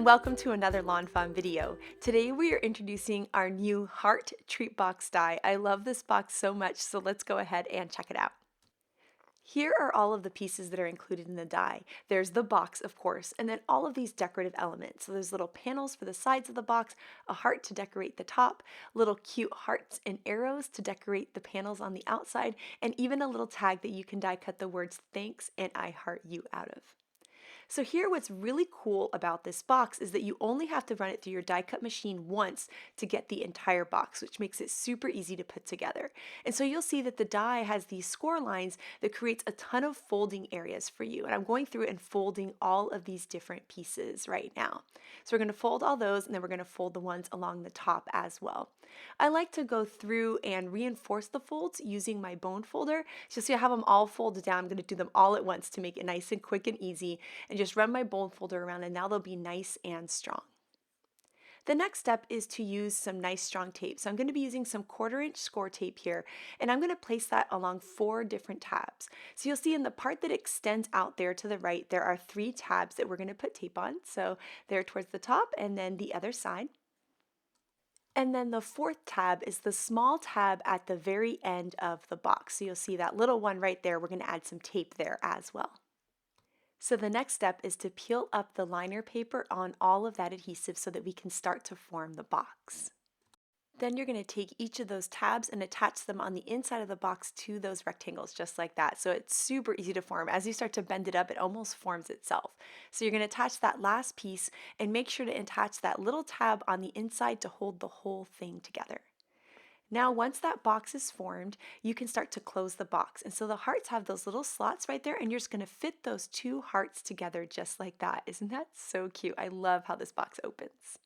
and welcome to another lawnfawn video. Today we are introducing our new heart treat box die. I love this box so much, so let's go ahead and check it out. Here are all of the pieces that are included in the die. There's the box, of course, and then all of these decorative elements. So there's little panels for the sides of the box, a heart to decorate the top, little cute hearts and arrows to decorate the panels on the outside, and even a little tag that you can die cut the words "Thanks" and "I heart you" out of. So here what's really cool about this box is that you only have to run it through your die cut machine once to get the entire box, which makes it super easy to put together. And so you'll see that the die has these score lines that creates a ton of folding areas for you. And I'm going through and folding all of these different pieces right now. So we're going to fold all those, and then we're going to fold the ones along the top as well. I like to go through and reinforce the folds using my bone folder. So you'll see I have them all folded down. I'm going to do them all at once to make it nice and quick and easy, and just run my bone folder around, and now they'll be nice and strong. The next step is to use some nice strong tape. So I'm going to be using some 1/4" Scor Tape here, and I'm going to place that along 4 different tabs. So you'll see in the part that extends out there to the right, there are 3 tabs that we're going to put tape on. So they're towards the top and then the other side. And then the 4th tab is the small tab at the very end of the box. So you'll see that little one right there. We're going to add some tape there as well. So the next step is to peel up the liner paper on all of that adhesive so that we can start to form the box. Then you're going to take each of those tabs and attach them on the inside of the box to those rectangles just like that. So it's super easy to form. As you start to bend it up, it almost forms itself. So you're going to attach that last piece and make sure to attach that little tab on the inside to hold the whole thing together. Now, once that box is formed, you can start to close the box. And so the hearts have those little slots right there, and you're just going to fit those 2 hearts together just like that. Isn't that so cute? I love how this box opens.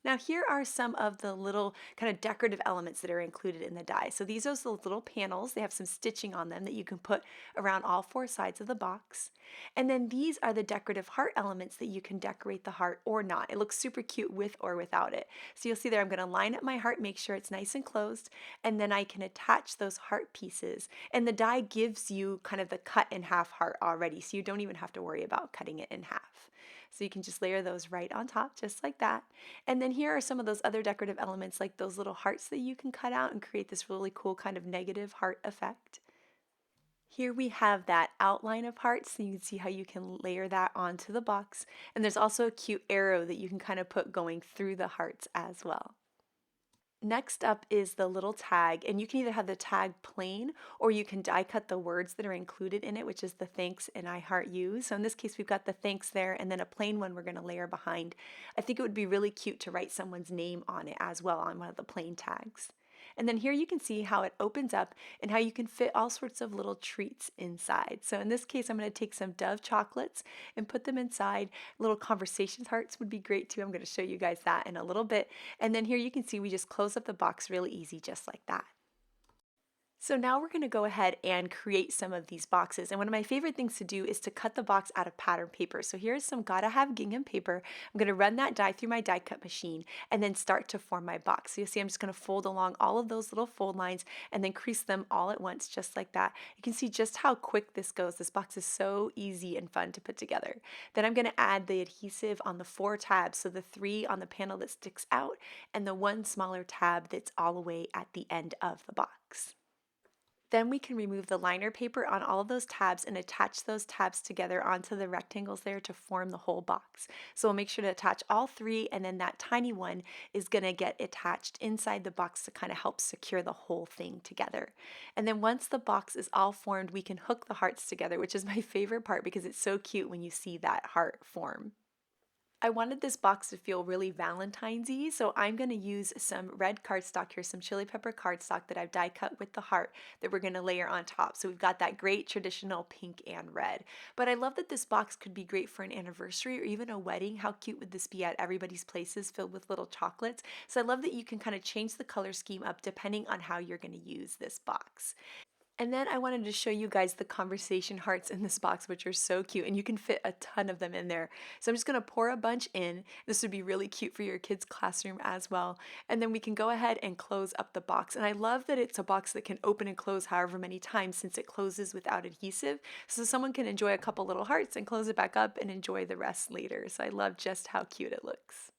Now here are some of the little kind of decorative elements that are included in the die. So these are those little panels. They have some stitching on them that you can put around all 4 sides of the box. And then these are the decorative heart elements that you can decorate the heart or not. It looks super cute with or without it. So you'll see there I'm going to line up my heart, make sure it's nice and closed, and then I can attach those heart pieces. And the die gives you kind of the cut in half heart already, so you don't even have to worry about cutting it in half. So you can just layer those right on top just like that. And then here are some of those other decorative elements like those little hearts that you can cut out and create this really cool kind of negative heart effect. Here we have that outline of hearts, so you can see how you can layer that onto the box. And there's also a cute arrow that you can kind of put going through the hearts as well. Next up is the little tag, and you can either have the tag plain or you can die cut the words that are included in it, which is the "Thanks" and "I heart you." So in this case we've got the "Thanks" there and then a plain one we're going to layer behind. I think it would be really cute to write someone's name on it as well on one of the plain tags. And then here you can see how it opens up and how you can fit all sorts of little treats inside. So in this case, I'm going to take some Dove chocolates and put them inside. Little conversation hearts would be great too. I'm going to show you guys that in a little bit. And then here you can see we just close up the box really easy just like that. So now we're going to go ahead and create some of these boxes. And one of my favorite things to do is to cut the box out of pattern paper. So here's some Gotta Have gingham paper. I'm going to run that die through my die cut machine and then start to form my box. So you'll see I'm just going to fold along all of those little fold lines and then crease them all at once just like that. You can see just how quick this goes. This box is so easy and fun to put together. Then I'm going to add the adhesive on the 4 tabs. So the 3 on the panel that sticks out and the 1 smaller tab that's all the way at the end of the box. Then we can remove the liner paper on all of those tabs and attach those tabs together onto the rectangles there to form the whole box. So we'll make sure to attach all 3, and then that tiny one is going to get attached inside the box to kind of help secure the whole thing together. And then once the box is all formed, we can hook the hearts together, which is my favorite part because it's so cute when you see that heart form. I wanted this box to feel really Valentine's-y, so I'm going to use some red cardstock here, some chili pepper cardstock that I've die cut with the heart that we're going to layer on top. So we've got that great traditional pink and red. But I love that this box could be great for an anniversary or even a wedding. How cute would this be at everybody's places filled with little chocolates? So I love that you can kind of change the color scheme up depending on how you're going to use this box. And then I wanted to show you guys the conversation hearts in this box, which are so cute, and you can fit a ton of them in there. So I'm just gonna pour a bunch in. This would be really cute for your kids' classroom as well. And then we can go ahead and close up the box. And I love that it's a box that can open and close however many times since it closes without adhesive. So someone can enjoy a couple little hearts and close it back up and enjoy the rest later. So I love just how cute it looks.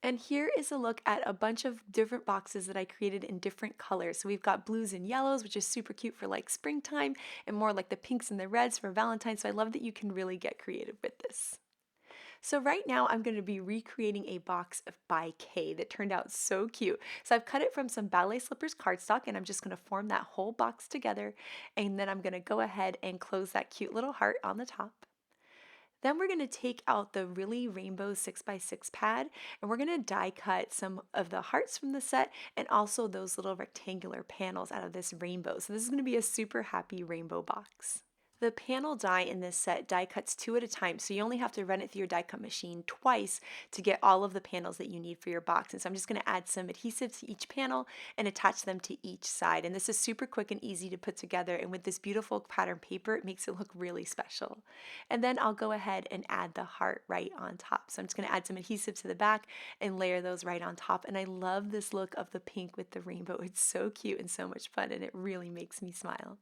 And here is a look at a bunch of different boxes that I created in different colors. So we've got blues and yellows, which is super cute for like springtime, and more like the pinks and the reds for Valentine's. So I love that you can really get creative with this. So right now I'm going to be recreating a box of by Kay that turned out so cute. So I've cut it from some Ballet Slippers cardstock, and I'm just going to form that whole box together. And then I'm going to go ahead and close that cute little heart on the top. Then we're going to take out the really rainbow 6x6 pad, and we're going to die cut some of the hearts from the set and also those little rectangular panels out of this rainbow. So this is going to be a super happy rainbow box. The panel die in this set die cuts 2 at a time, so you only have to run it through your die cut machine twice to get all of the panels that you need for your box. And so I'm just going to add some adhesive to each panel and attach them to each side. And this is super quick and easy to put together, and with this beautiful pattern paper, it makes it look really special. And then I'll go ahead and add the heart right on top. So I'm just going to add some adhesive to the back and layer those right on top. And I love this look of the pink with the rainbow. It's so cute and so much fun, and it really makes me smile.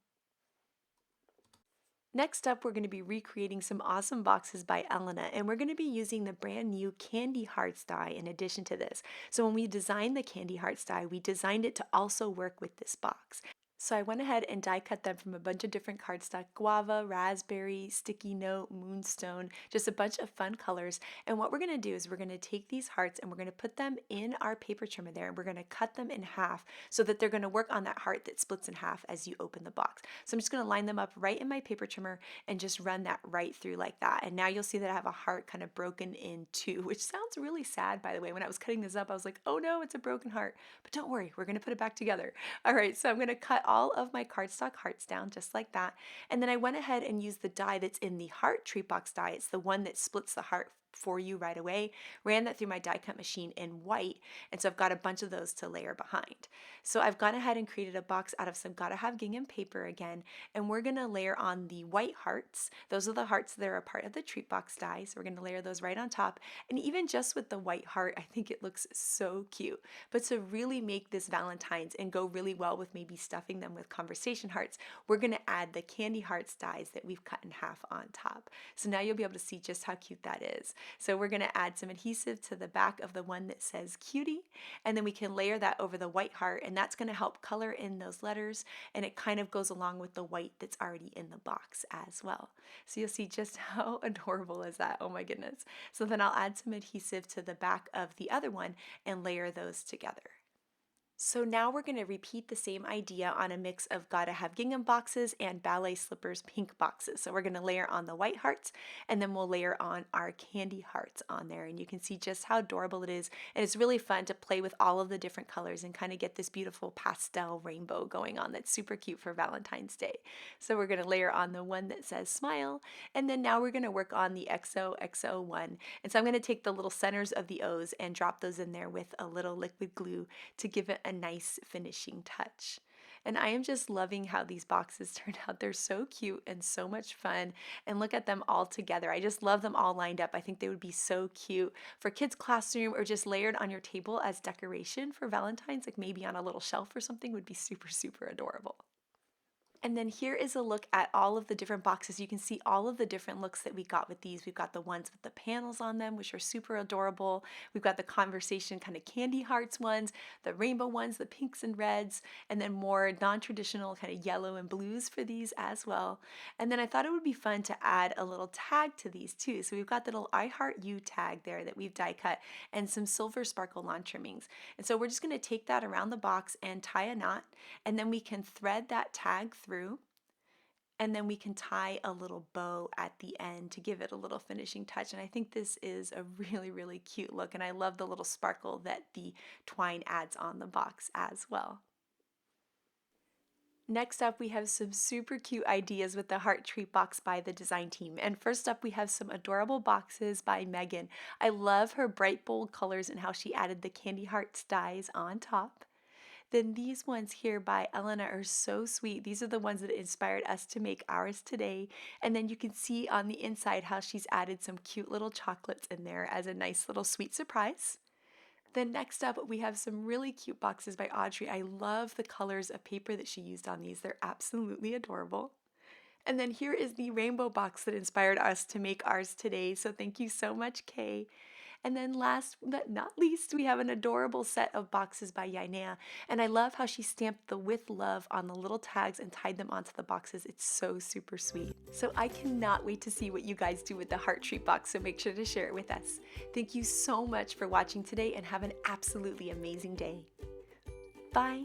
Next up, we're going to be recreating some awesome boxes by Elena, and we're going to be using the brand new Candy Hearts die in addition to this. So when we designed the Candy Hearts die, we designed it to also work with this box. So I went ahead and die cut them from a bunch of different cardstock: guava, raspberry, sticky note, moonstone, just a bunch of fun colors. And what we're going to do is we're going to take these hearts and we're going to put them in our paper trimmer there, and we're going to cut them in half so that they're going to work on that heart that splits in half as you open the box. So I'm just going to line them up right in my paper trimmer and just run that right through like that. And now you'll see that I have a heart kind of broken in two, which sounds really sad, by the way. When I was cutting this up, I was like, oh no, it's a broken heart. But don't worry, we're going to put it back together. All right, so I'm going to cut all of my cardstock hearts down just like that. And then I went ahead and used the die that's in the heart treat box die. It's the one that splits the heart for you right away. Ran that through my die cut machine in white, and so I've got a bunch of those to layer behind. So I've gone ahead and created a box out of some Gotta Have gingham paper again, and we're going to layer on the white hearts. Those are the hearts that are a part of the treat box die, so we're going to layer those right on top. And even just with the white heart, I think it looks so cute. But to really make this Valentine's and go really well with maybe stuffing them with conversation hearts, we're going to add the candy hearts dies that we've cut in half on top. So now you'll be able to see just how cute that is. So we're going to add some adhesive to the back of the one that says cutie, and then we can layer that over the white heart, and that's going to help color in those letters, and it kind of goes along with the white that's already in the box as well. So you'll see just how adorable is that. Oh my goodness. So then I'll add some adhesive to the back of the other one and layer those together. So now we're going to repeat the same idea on a mix of Gotta Have gingham boxes and Ballet Slippers pink boxes. So we're going to layer on the white hearts, and then we'll layer on our candy hearts on there. And you can see just how adorable it is. And it's really fun to play with all of the different colors and kind of get this beautiful pastel rainbow going on that's super cute for Valentine's Day. So we're going to layer on the one that says smile, and then now we're going to work on the XOXO one. And so I'm going to take the little centers of the O's and drop those in there with a little liquid glue to give it a nice finishing touch. And I am just loving how these boxes turned out. They're so cute and so much fun. And look at them all together. I just love them all lined up. I think they would be so cute for kids' classroom or just layered on your table as decoration for Valentine's, like maybe on a little shelf or something would be super, super adorable. And then here is a look at all of the different boxes. You can see all of the different looks that we got with these. We've got the ones with the panels on them, which are super adorable. We've got the conversation kind of candy hearts ones, the rainbow ones, the pinks and reds, and then more non-traditional kind of yellow and blues for these as well. And then I thought it would be fun to add a little tag to these too. So we've got the little I Heart You tag there that we've die cut and some silver sparkle lawn trimmings. And so we're just going to take that around the box and tie a knot, and then we can thread that tag through, and then we can tie a little bow at the end to give it a little finishing touch. And I think this is a really, really cute look, and I love the little sparkle that the twine adds on the box as well. Next up, we have some super cute ideas with the Heart Treat box by the design team. And first up, we have some adorable boxes by Megan. I love her bright, bold colors and how she added the candy hearts dies on top. Then these ones here by Elena are so sweet. These are the ones that inspired us to make ours today. And then you can see on the inside how she's added some cute little chocolates in there as a nice little sweet surprise. Then next up, we have some really cute boxes by Audrey. I love the colors of paper that she used on these. They're absolutely adorable. And then here is the rainbow box that inspired us to make ours today. So thank you so much, Kay. And then last but not least, we have an adorable set of boxes by Yainea. And I love how she stamped the "with love" on the little tags and tied them onto the boxes. It's so super sweet. So I cannot wait to see what you guys do with the heart treat box, so make sure to share it with us. Thank you so much for watching today and have an absolutely amazing day. Bye.